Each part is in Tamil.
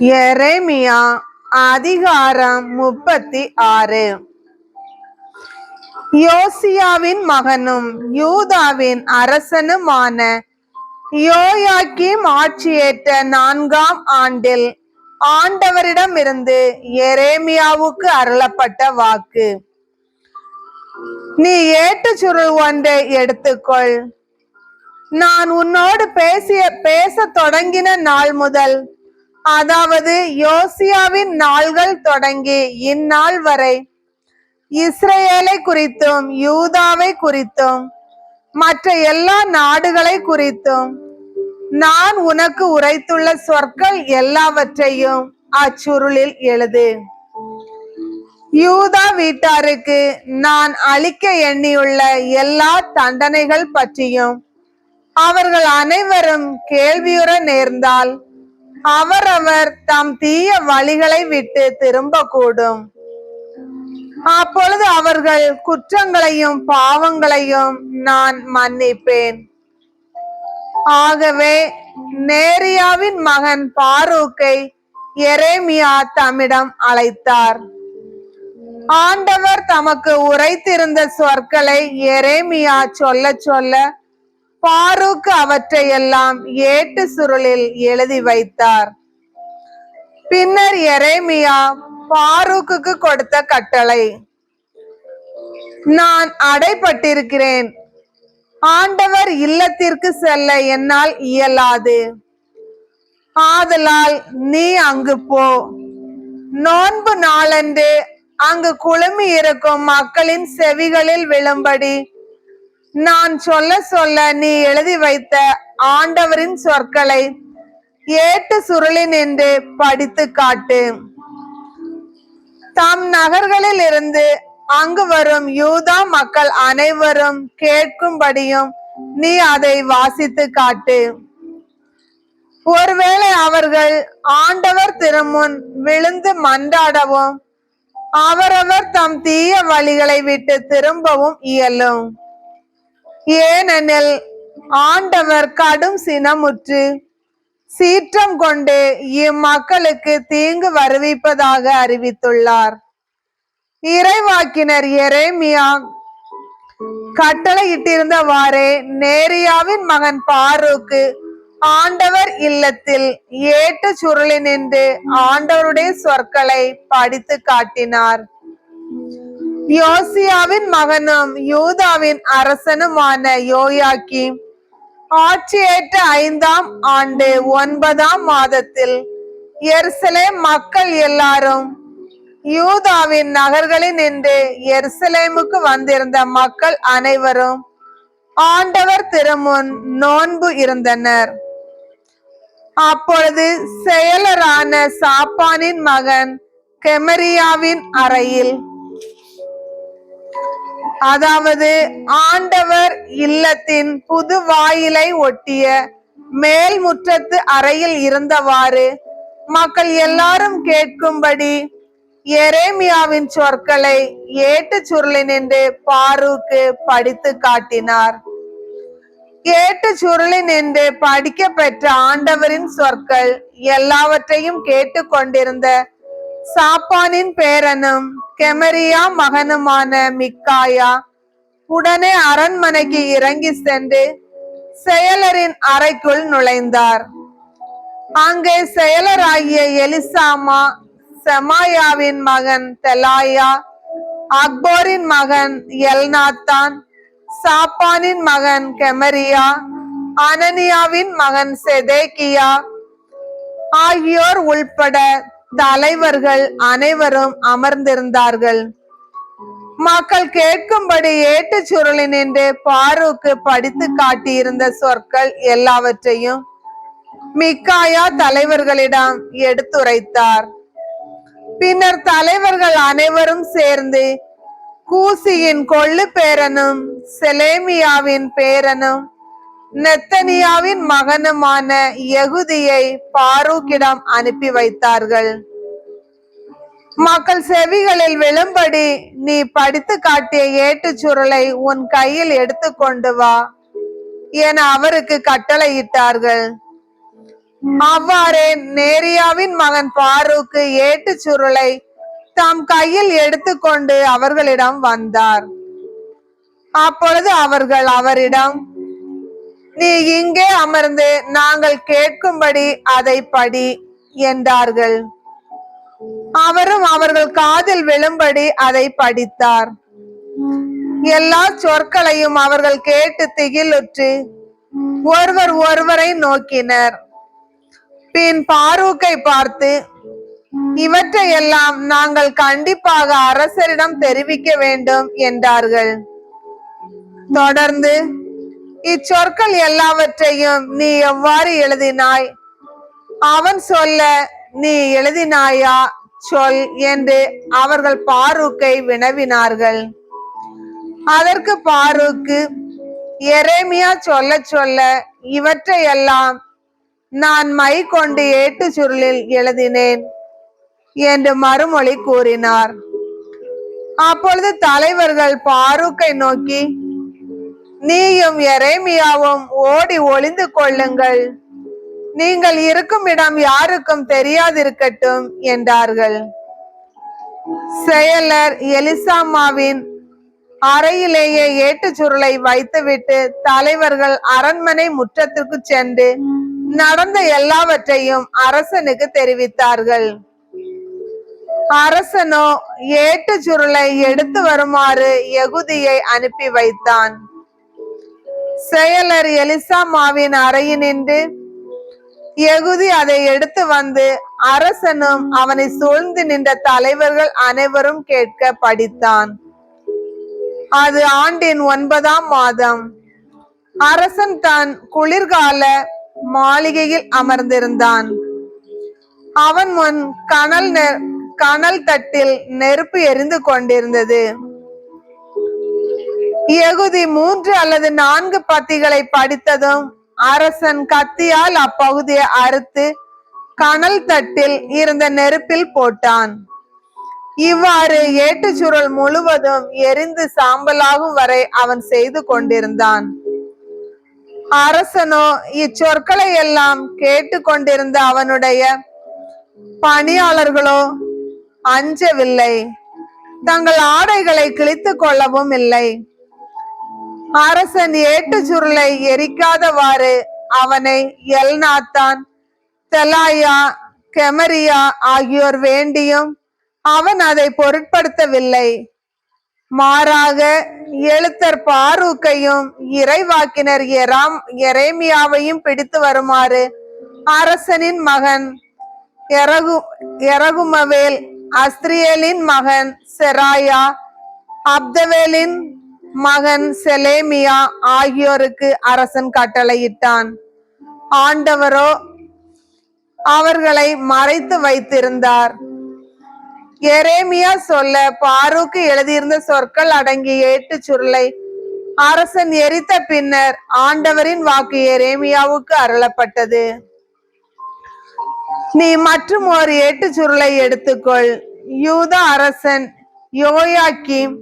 எரேமியா அதிகாரம் 36. யோசியாவின் மகனும் யூதாவின் அரசனுமான யோயாக்கீம் ஆட்சியேற்ற 4ஆம் ஆண்டில் ஆண்டவரிடமிருந்து எரேமியாவுக்கு அருளப்பட்ட வாக்கு. நீ ஏட்டுச் சுருள் ஒன்றை எடுத்துக்கொள். நான் உன்னோடு பேச தொடங்கின நாள் முதல், அதாவது யோசியாவின் நாள்கள் தொடங்கி இந்நாள் வரை, இஸ்ரேலை குறித்தும் யூதாவை குறித்தும் மற்ற எல்லா நாடுகளை குறித்தும் நான் உனக்கு உரைத்துள்ள சொற்கள் எல்லாவற்றையும் அச்சுருளில் எழுது. யூதா வீட்டாருக்கு நான் அளிக்க எண்ணியுள்ள எல்லா தண்டனைகள் பற்றியும் அவர்கள் அனைவரும் கேள்வியுற நேர்ந்தால் அவரவர் தம் தீய வழிகளை விட்டு திரும்பக்கூடும். அப்பொழுது அவர்கள் குற்றங்களையும் பாவங்களையும் நான் மன்னிப்பேன். ஆகவே நேரியாவின் மகன் பாரூக்கை எரேமியா தம்மிடம் அழைத்தார். ஆண்டவர் தமக்கு உரைத்திருந்த சொற்களை எரேமியா சொல்ல சொல்ல பாரூக்கு அவற்றையெல்லாம் ஏட்டு சுருளில் எழுதி வைத்தார். பின்னர் எரேமியா பாரூக்குக்கு கொடுத்த கட்டளை: நான் அடைபட்டிருக்கிறேன். ஆண்டவர் இல்லத்திற்கு செல்ல என்னால் இயலாது. ஆதலால் நீ அங்கு போ. நோன்பு நாளன்று அங்கு குழுமி இருக்கும் மக்களின் செவிகளில் விழும்படி நான் சொல்ல சொல்ல நீ எழுதி வைத்த ஆண்டவரின் சொற்களை ஏட்டு சுருளின் என்று படித்து காட்டு. தம் நகர்களில் இருந்து அங்கு வரும் யூதா மக்கள் அனைவரும் கேட்கும்படியும் நீ அதை வாசித்து காட்டு. ஒருவேளை அவர்கள் ஆண்டவர் திருமுன் விழுந்து மன்றாடவும் அவரவர் தம் தீய வழிகளை விட்டு திரும்பவும் இயலும். ஏனெனில் ஆண்டவர் கடும் சினமுற்று சீற்றம் கொண்டு இம்மக்களுக்கு தீங்கு வருவிப்பதாக அறிவித்துள்ளார். இறைவாக்கினர் எரேமியா கட்டளையிட்டிருந்தவாறே நேரியாவின் மகன் பாரூக்கு ஆண்டவர் இல்லத்தில் ஏட்டு சுருளினின்று ஆண்டவருடைய சொற்களை படித்து காட்டினார். யோசியாவின் மகனும் யூதாவின் அரசனுமான யோயாக்கீம் ஆட்சியேற்ற 5ஆம் ஆண்டு 9ஆம் மாதத்தில் எருசலேம் மக்கள் எல்லாரும் யூதாவின் நகர்களில் நின்று எருசலேமுக்கு வந்திருந்த மக்கள் அனைவரும் ஆண்டவர் திருமுன் நோன்பு இருந்தனர். அப்பொழுது செயலரான சாப்பானின் மகன் கெமரியாவின் அறையில், அதாவது ஆண்டவர் இல்லத்தின் புது வாயிலை ஒட்டிய மேல் முற்றத்து அறையில் இருந்தவாறு மக்கள் எல்லாரும் கேட்கும்படி எரேமியாவின் சொற்களை ஏட்டு சுருளினின்று பாரூக்கு படித்து காட்டினார். ஏட்டு சுருளினின்று படிக்க பெற்ற ஆண்டவரின் சொற்கள் எல்லாவற்றையும் கேட்டு கொண்டிருந்த சாப்பானின் பேரனும் கெமரியா மகனுமான மிக்காயா உடனே அரண்மனைக்கு இறங்கி சென்று செயலரின் அறைக்குள் நுழைந்தார். அங்கே செயலராகிய எலிசாமா, செமாயாவின் மகன் தெலாயா, அக்போரின் மகன் எல்நாத்தான், சாப்பானின் மகன் கெமரியா, அனனியாவின் மகன் செதேக்கியா ஆகியோர் உள்பட தலைவர்கள் அனைவரும் அமர்ந்திருந்தார்கள். மக்கள் கேட்கும்படி ஏட்டு சுருளினின்று பாரூக்கு படித்து காட்டியிருந்த சொற்கள் எல்லாவற்றையும் மிக்காயா தலைவர்களிடம் எடுத்துரைத்தார். பின்னர் தலைவர்கள் அனைவரும் சேர்ந்து கூசியின் கொள்ளு பேரனும் செலேமியாவின் பேரனும் நெத்தனியாவின் மகனுமான யெகுதியை பாரூக்கிடம் அனுப்பி வைத்தார்கள். மக்கள் செவிகளில் விழும்படி நீ படித்து காட்டிய ஏட்டுச் சுருளை உன் கையில் எடுத்து கொண்டு வா என அவருக்கு கட்டளையிட்டார்கள். அவ்வாறே நேரியா நேரியாவின் மகன் பாரூக்கு ஏட்டு சுருளை தம் கையில் எடுத்துக்கொண்டு அவர்களிடம் வந்தார். அப்பொழுது அவர்கள் அவரிடம், நீ இங்கே அமர்ந்து நாங்கள் கேட்கும்படி அதை படி என்றார்கள். அவரும் அவர்கள் காதில் விழும்படி அதை படித்தார். எல்லா சொற்களையும் அவர்கள் கேட்டு திகிலுற்று ஒருவர் ஒருவரை நோக்கினர். பின் பாரூக்கை பார்த்து, இவற்றையெல்லாம் நாங்கள் கண்டிப்பாக அரசரிடம் தெரிவிக்க வேண்டும் என்றார்கள். தொடர்ந்து, இச்சொற்கள் எல்லாவற்றையும் நீ எவ்வாறு எழுதினாய்? அவன் சொல்ல, நீ எழுதினாயா சொல் என்று அவர்கள் பாரூக்கை வினவினார்கள். அதற்கு பாரூக்கு, எரேமியா சொல்ல சொல்ல இவற்றையெல்லாம் நான் மை கொண்டு ஏட்டு சுருளில் எழுதினேன் என்று மறுமொழி கூறினார். அப்பொழுது தலைவர்கள் பாரூக்கை நோக்கி, நீயும் எரேமியாவும் ஓடி ஒளிந்து கொள்ளுங்கள், நீங்கள் இருக்கும் இடம் யாருக்கும் தெரியாதிருக்கட்டும் என்றார்கள். செயலர் எலிசாமாவின் அறையிலேயே ஏட்டு சுருளை வைத்துவிட்டு தலைவர்கள் அரண்மனை முற்றத்திற்கு சென்று நடந்த எல்லாவற்றையும் அரசனுக்கு தெரிவித்தார்கள். அரசனோ ஏட்டு சுருளை எடுத்து வருமாறு யெகூதியை அனுப்பி வைத்தான். செயலர் எலிசாமாவின் அறையினின்று யெகூதி அதை எடுத்து வந்து அரசனும் அவனை சூழ்ந்து நின்ற தலைவர்கள் அனைவரும் கேட்க படித்தான். அது ஆண்டின் 9ஆம் மாதம். அரசன் தன் குளிர்கால மாளிகையில் அமர்ந்திருந்தான். அவன் முன் கனல் தட்டில் நெருப்பு எரிந்து கொண்டிருந்தது. யெகூதி 3 அல்லது 4 பத்திகளை படித்ததும் அரசன் கத்தியால் அப்பகுதியை அறுத்து கனல் தட்டில் இருந்த நெருப்பில் போட்டான். இவ்வாறு ஏட்டு சுருள் முழுவதும் எரிந்து சாம்பலாகும் வரை அவன் செய்து கொண்டிருந்தான். அரசனோ இச்சொற்களை எல்லாம் கேட்டு கொண்டிருந்த அவனுடைய பணியாளர்களோ அஞ்சவில்லை, தங்கள் ஆடைகளை கிழித்துக் கொள்ளவும் இல்லை. அரசன் ஏட்டு சுருளை எரிக்காதவாறு அவனை எல்நாத்தான், தெலாயா, கெமரியா ஆகியோர் வேண்டியும் அவன் அதை பொருட்படுத்தவில்லை. மாறாக எழுத்தர் பாரூக்கையும் இறைவாக்கினர் எரேமியாவையும் பிடித்து வருமாறு அரசனின் மகன் எரகுமவேல், அஸ்திரியேலின் மகன் செராயா, அப்தவேலின் மகன் செலேமியா ஆகியோருக்கு அரசன் கட்டளையிட்டான். ஆண்டவரோ அவர்களை மறைத்து வைத்திருந்தார். எரேமியா சொல்ல பாரூக்கு எழுதியிருந்த சொற்கள் அடங்கிய ஏட்டு சுருளை அரசன் எரித்த பின்னர் ஆண்டவரின் வாக்கு எரேமியாவுக்கு அருளப்பட்டது. நீ மற்றும் ஒரு ஏட்டு சுருளை எடுத்துக்கொள். யூதா அரசன் யோயாக்கீம்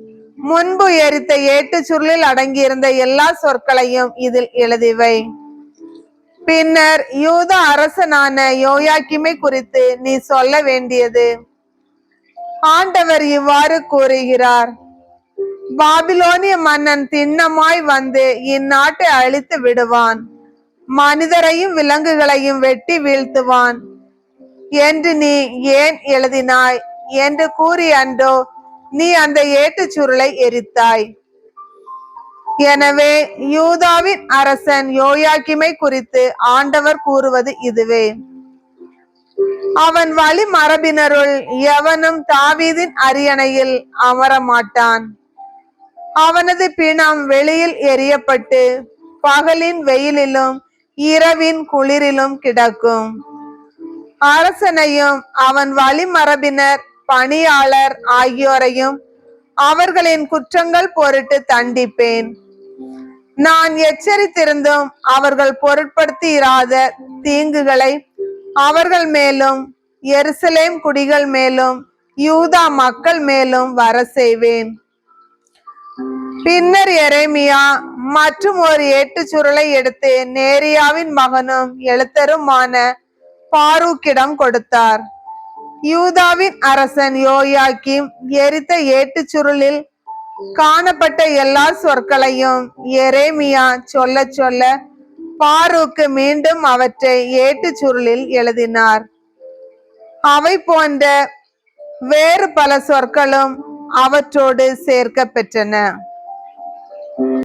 முன்பு எரித்த ஏட்டு சுருளில் அடங்கியிருந்த எல்லா சொற்களையும் இதில் எழுதிவை. பின்னர் யூதா அரசனான யோயாக்கீமை குறித்து நீ சொல்ல வேண்டியது, ஆண்டவர் இவ்வாறு கூறுகிறார், பாபிலோனிய மன்னன் திண்ணமாய் வந்து இந்நாட்டை அழித்து விடுவான், மனிதரையும் விலங்குகளையும் வெட்டி வீழ்த்துவான் என்று நீ ஏன் எழுதினாய் என்று கூறி அன்றோ நீ அந்த ஏட்டு சுருளை எரித்தாய். எனவே யூதாவின் அரசன் யோயாக்கீமை குறித்து ஆண்டவர் கூறுவது இதுவே, அவன் வழி மரபினருள் எவனும் தாவீதின் அரியணையில் அமரமாட்டான். அவனது பிணம் வெளியில் எரியப்பட்டு பகலின் வெயிலிலும் இரவின் குளிரிலும் கிடக்கும். அரசனையும் அவன் வழி மரபினர் பணியாளர் ஆகியோரையும் அவர்களின் குற்றங்கள் பொருட்டு தண்டிப்பேன். நான் எச்சரித்திருந்தும் அவர்கள் பொருட்படுத்தி இராத தீங்குகளை அவர்கள் மேலும் எருசலேம் குடிகள் மேலும் யூதா மக்கள் மேலும் வர செய்வேன். பின்னர் எரேமியா மற்றும் ஒரு ஏட்டு சுருளை எடுத்து நேரியாவின் மகனும் எழுத்தருமான பாரூக்கிடம் கொடுத்தார். யூதாவின் அரசன் யோயாக்கீம் எரித்த ஏட்டுச் சுருளில் காணப்பட்ட எல்லா சொற்களையும் எரேமியா சொல்ல சொல்ல பாரூக்கு மீண்டும் அவற்றை ஏட்டுச் சுருளில் எழுதினார். அவை போன்ற வேறு பல சொற்களும் அவற்றோடு சேர்க்க பெற்றன.